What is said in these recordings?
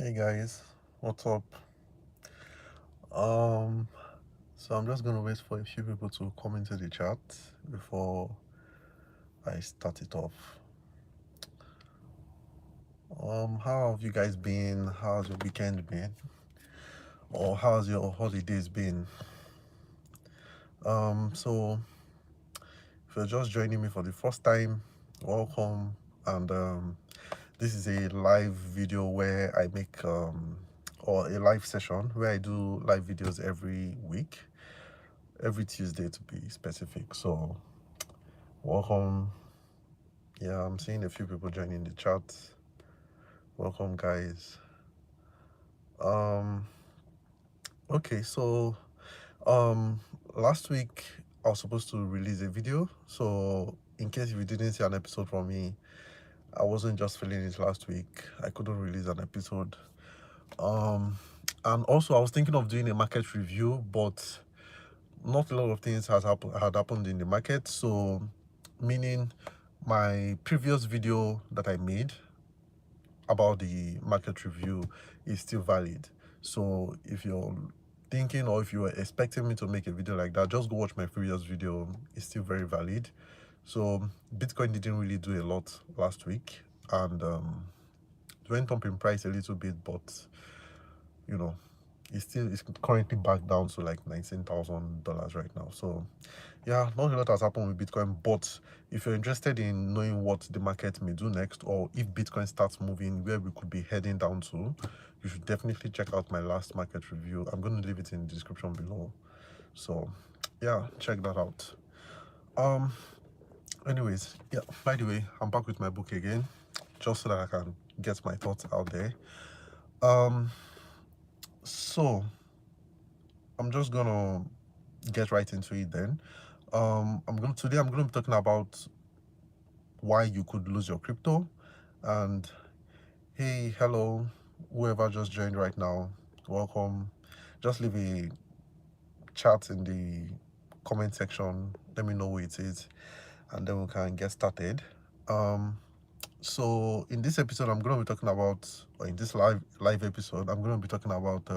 Hey guys, what's up? Um, so I'm just gonna wait for a few people to come into the chat before I start it off. How have you guys been? How's your weekend been? Or how's your holidays been? So if you're just joining me for the first time, welcome. And this is a live video where I make or a live session where I do live videos every week, every Tuesday to be specific. So welcome. Yeah, I'm seeing a few people joining the chat. Welcome, guys. Um, okay, so um, last week I was supposed to release a video. So in case if you didn't see an episode from me, I wasn't just feeling it last week. I couldn't release an episode. Um, and also I was thinking of doing a market review, but not a lot of things had happened in the market. So meaning my previous video that I made about the market review is still valid. So if you're thinking or if you were expecting me to make a video like that, just go watch my previous video. It's still very valid. So Bitcoin didn't really do a lot last week, and it went up in price a little bit, but you know, it's currently back down to like $19,000 right now. So yeah, not a lot has happened with Bitcoin, but if you're interested in knowing what the market may do next, or if Bitcoin starts moving where we could be heading down to, you should definitely check out my last market review. I'm going to leave it in the description below. So yeah, check that out. Anyways, yeah, by the way, I'm back with my book again, just so that I can get my thoughts out there. So I'm just gonna get right into it then. Today I'm gonna be talking about why you could lose your crypto. And hey, hello, whoever just joined right now, welcome. Just leave a chat in the comment section. Let me know who it is, and then we can get started. Um, so in this episode, I'm gonna be talking about, or in this live episode, I'm gonna be talking about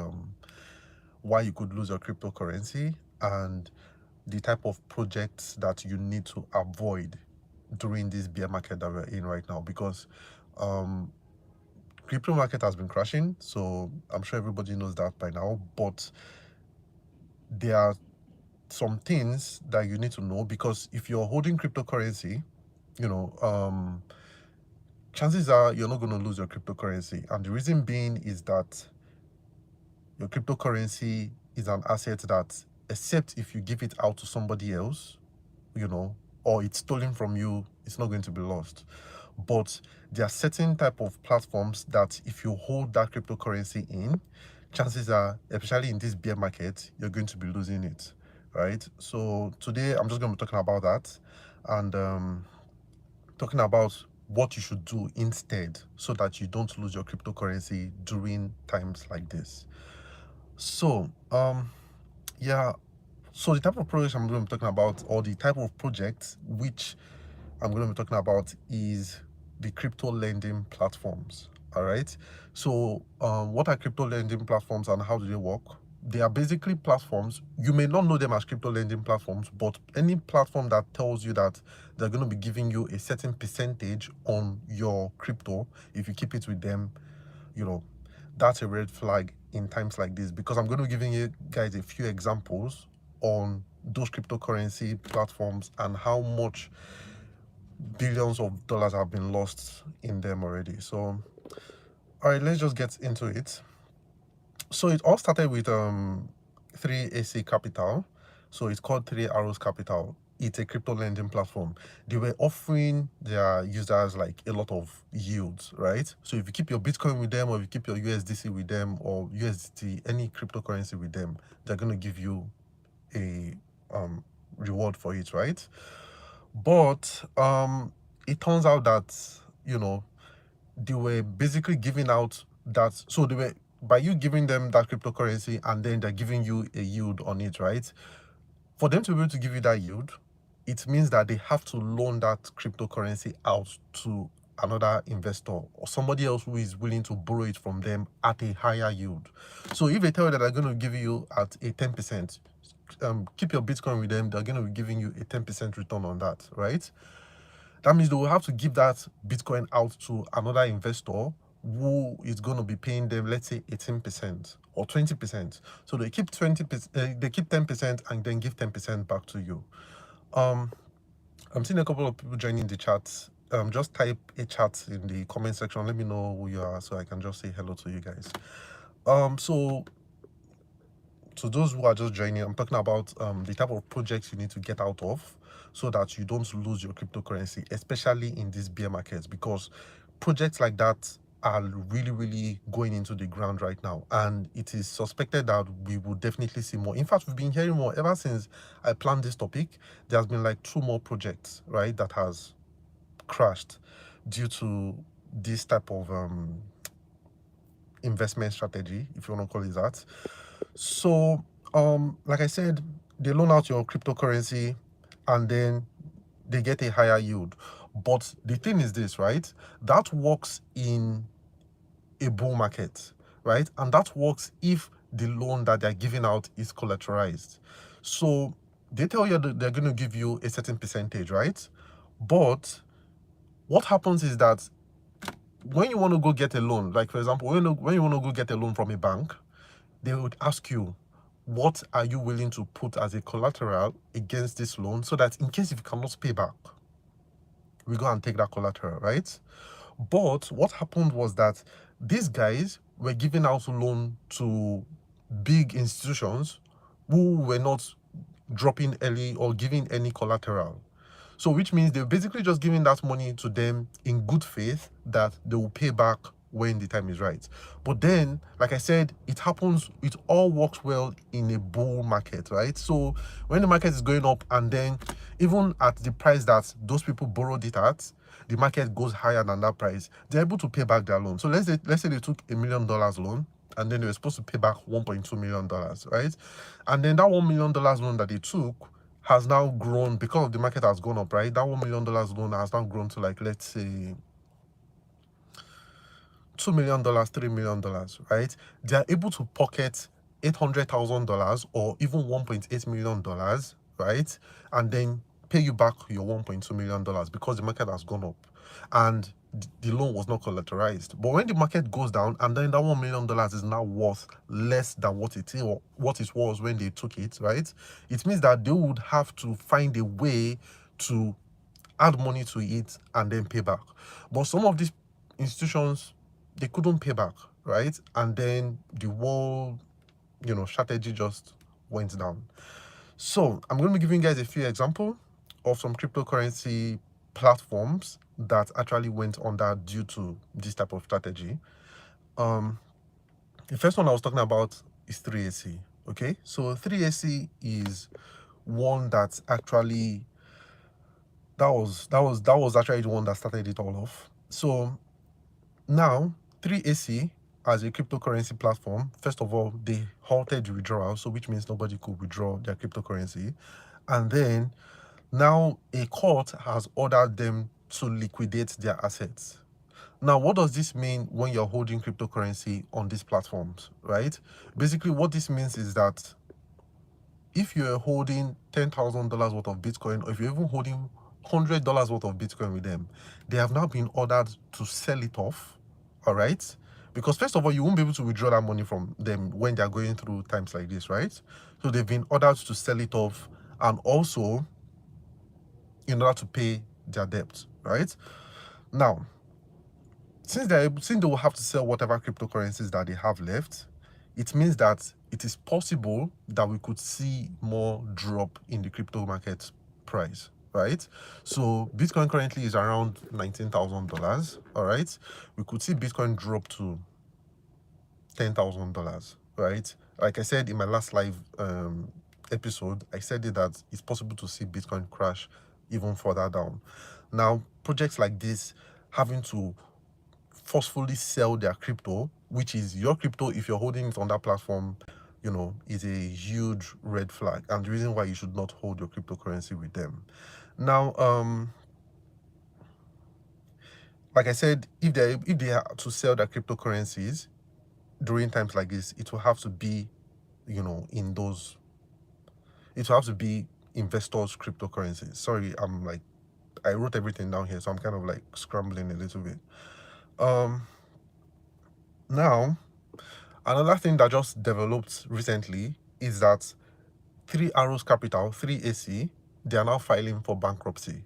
why you could lose your cryptocurrency and the type of projects that you need to avoid during this bear market that we're in right now, because um crypto market has been crashing, so I'm sure everybody knows that by now. But there are some things that you need to know, because if you're holding cryptocurrency, you know, chances are you're not going to lose your cryptocurrency. And the reason being is that your cryptocurrency is an asset that, except if you give it out to somebody else, you know, or it's stolen from you, it's not going to be lost. But there are certain type of platforms that if you hold that cryptocurrency in, chances are, especially in this bear market, you're going to be losing it, right? So today I'm just going to be talking about that, and talking about what you should do instead so that you don't lose your cryptocurrency during times like this. So yeah, so the type of projects I'm going to be talking about, or the type of projects which I'm going to be talking about, is the crypto lending platforms. All right. So, what are crypto lending platforms and how do they work? They are basically platforms. You may not know them as crypto lending platforms, but any platform that tells you that they're going to be giving you a certain percentage on your crypto if you keep it with them, you know, that's a red flag in times like this, because I'm going to be giving you guys a few examples on those cryptocurrency platforms and how much billions of dollars have been lost in them already. So, all right, let's just get into it. So it all started with 3AC Capital. So it's called Three Arrows Capital. It's a crypto lending platform. They were offering their users like a lot of yields, right? So if you keep your Bitcoin with them, or if you keep your USDC with them, or USDT, any cryptocurrency with them, they're going to give you a reward for it, right? But it turns out that, you know, they were basically giving out that, so they were, by you giving them that cryptocurrency and then they're giving you a yield on it, right? For them to be able to give you that yield, it means that they have to loan that cryptocurrency out to another investor or somebody else who is willing to borrow it from them at a higher yield. So if they tell you that they're going to give you at a 10%, keep your Bitcoin with them, they're going to be giving you a 10% return on that, right? That means they will have to give that Bitcoin out to another investor who is going to be paying them, let's say, 18% or 20%. So they keep 20%, they keep 10% and then give 10% back to you. I'm seeing a couple of people joining the chat. Just type a chat in the comment section. Let me know who you are so I can just say hello to you guys. So to those who are just joining, I'm talking about the type of projects you need to get out of so that you don't lose your cryptocurrency, especially in these bear markets, because projects like that are really going into the ground right now, and it is suspected that we will definitely see more. In fact, we've been hearing more ever since I planned this topic. There's been like 2 more projects, right, that has crashed due to this type of investment strategy, if you want to call it that. So like I said, they loan out your cryptocurrency and then they get a higher yield. But the thing is this, right? That works in a bull market, right? And that works if the loan that they're giving out is collateralized. So they tell you that they're going to give you a certain percentage, right? But what happens is that when you want to go get a loan, like for example, when you want to go get a loan from a bank, they would ask you, what are you willing to put as a collateral against this loan, so that in case if you cannot pay back, we go and take that collateral, right? But what happened was that these guys were giving out loan to big institutions who were not dropping early or giving any collateral. So which means they're basically just giving that money to them in good faith that they will pay back when the time is right. But then, like I said, it all works well in a bull market, right? So when the market is going up and then even at the price that those people borrowed it at, the market goes higher than that price, they're able to pay back their loan. So let's say they took $1 million loan and then they were supposed to pay back $1.2 million, right? And then that $1 million loan that they took has now grown because the market has gone up, right? That $1 million loan has now grown to, like, let's say $2 million, $3 million, right? They are able to pocket $800,000 or even $1.8 million, right? And then pay you back your $1.2 million because the market has gone up and the loan was not collateralized. But when the market goes down and then that $1 million is now worth less than what it was when they took it, right? It means that they would have to find a way to add money to it and then pay back. But some of these institutions, they couldn't pay back, right? And then the whole, strategy just went down. So I'm going to be giving you guys a few examples of some cryptocurrency platforms that actually went under due to this type of strategy. The first one I was talking about is 3AC. Okay, so 3AC is one that actually that was actually the one that started it all off. So now 3AC as a cryptocurrency platform, first of all, they halted the withdrawal, so which means nobody could withdraw their cryptocurrency. And then now a court has ordered them to liquidate their assets. Now, what does this mean when you're holding cryptocurrency on these platforms, right? Basically, what this means is that if you're holding $10,000 worth of Bitcoin, or if you're even holding $100 worth of Bitcoin with them, they have now been ordered to sell it off, all right? Because first of all, you won't be able to withdraw that money from them when they're going through times like this, right? So they've been ordered to sell it off, and also in order to pay their debt, right? Now, since they will have to sell whatever cryptocurrencies that they have left, it means that it is possible that we could see more drop in the crypto market price, right? So Bitcoin currently is around $19,000, all right? We could see Bitcoin drop to $10,000, right? Like I said in my last live episode, I said that it's possible to see Bitcoin crash even further down. Now, projects like this having to forcefully sell their crypto, which is your crypto if you're holding it on that platform, is a huge red flag, and the reason why you should not hold your cryptocurrency with them. Now, like I said, if they are to sell their cryptocurrencies during times like this, it will have to be, in those, it will have to be investors' cryptocurrencies. Sorry, I wrote everything down here, so I'm kind of like scrambling a little bit. Now, another thing that just developed recently is that Three Arrows Capital, 3AC, they are now filing for bankruptcy.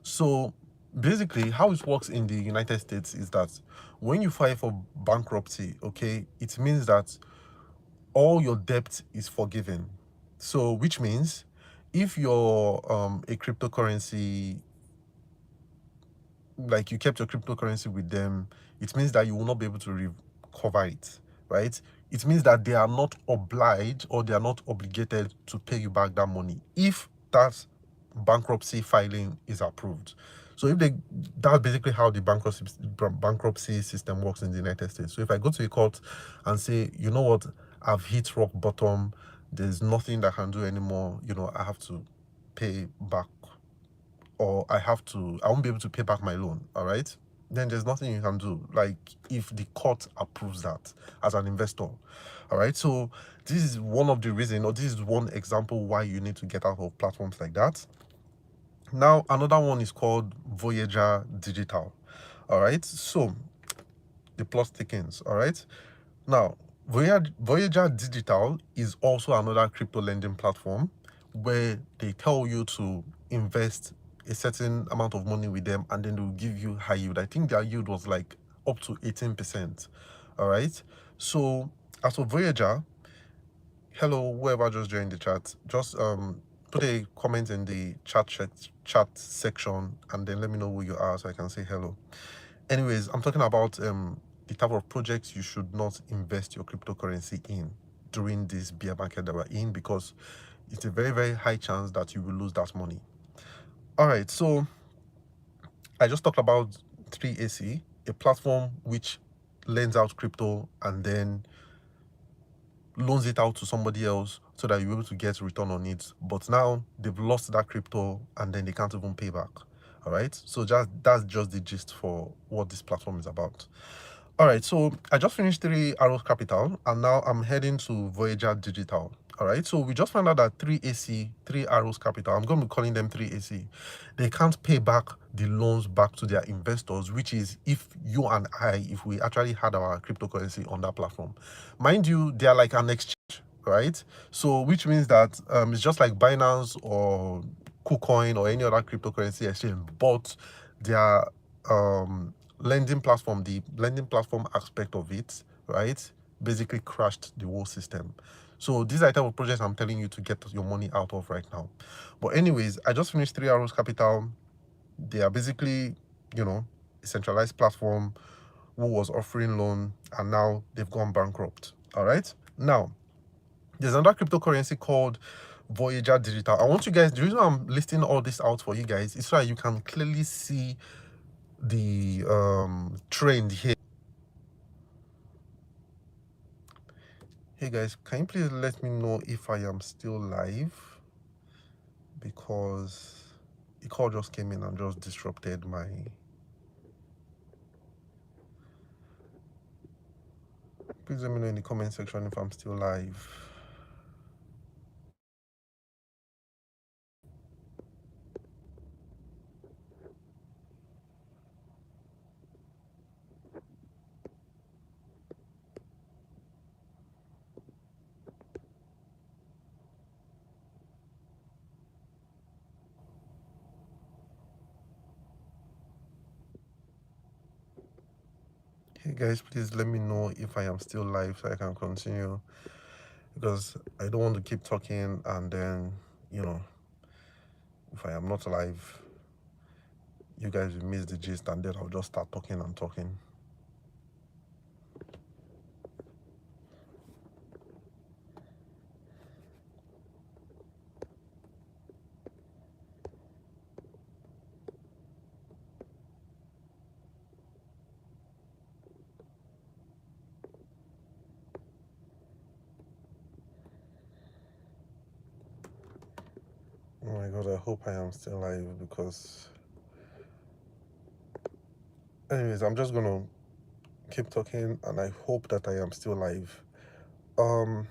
So basically, how it works in the United States is that when you file for bankruptcy, okay, it means that all your debt is forgiven. So which means if you're a cryptocurrency, like you kept your cryptocurrency with them, it means that you will not be able to recover it, right? It means that they are not obliged or they are not obligated to pay you back that money if that bankruptcy filing is approved. So if they, that's basically how the bankruptcy system works in the United States. So if I go to a court and say, you know what, I've hit rock bottom, there's nothing that I can do anymore, I have to pay back, or I won't be able to pay back my loan, all right? Then there's nothing you can do, like if the court approves that as an investor, all right? So this is one of the reasons, or this is one example why you need to get out of platforms like that. Now, another one is called Voyager Digital, all right? So the plot thickens, all right? Now, Voyager Digital is also another crypto lending platform where they tell you to invest a certain amount of money with them and then they'll give you high yield. I think their yield was like up to 18%. All right. So as for Voyager, hello, whoever just joined the chat, just put a comment in the chat section and then let me know who you are so I can say hello. Anyways, I'm talking about the type of projects you should not invest your cryptocurrency in during this bear market that we're in, because it's a very, very high chance that you will lose that money. All right, so I just talked about 3AC, a platform which lends out crypto and then loans it out to somebody else so that you're able to get return on it. But now they've lost that crypto and then they can't even pay back. All right, so that's just the gist for what this platform is about. All right, so I just finished Three Arrows Capital and now I'm heading to Voyager Digital. All right, so we just found out that 3AC, Three Arrows Capital, I'm going to be calling them 3AC, they can't pay back the loans back to their investors, which is if you and I, if we actually had our cryptocurrency on that platform. Mind you, they are like an exchange, right? So which means that it's just like Binance or KuCoin or any other cryptocurrency exchange, but their lending platform, the lending platform aspect of it, right, basically crashed the whole system. So these are the type of projects I'm telling you to get your money out of right now. But anyways, I just finished Three Arrows Capital. They are basically, a centralized platform who was offering loan and now they've gone bankrupt. All right. Now, there's another cryptocurrency called Voyager Digital. I want you guys, the reason I'm listing all this out for you guys is so that you can clearly see the trend here. Hey guys, can you please let me know if I am still live, because the call just came in and just disrupted my... Please let me know in the comment section if I'm still live. Hey guys, please let me know if I am still live so I can continue, because I don't want to keep talking and then, if I am not live, you guys will miss the gist and then I'll just start talking and talking. Oh my god, I hope I am still live, because Anyways, I'm just gonna keep talking, and I hope that I am still live. Um,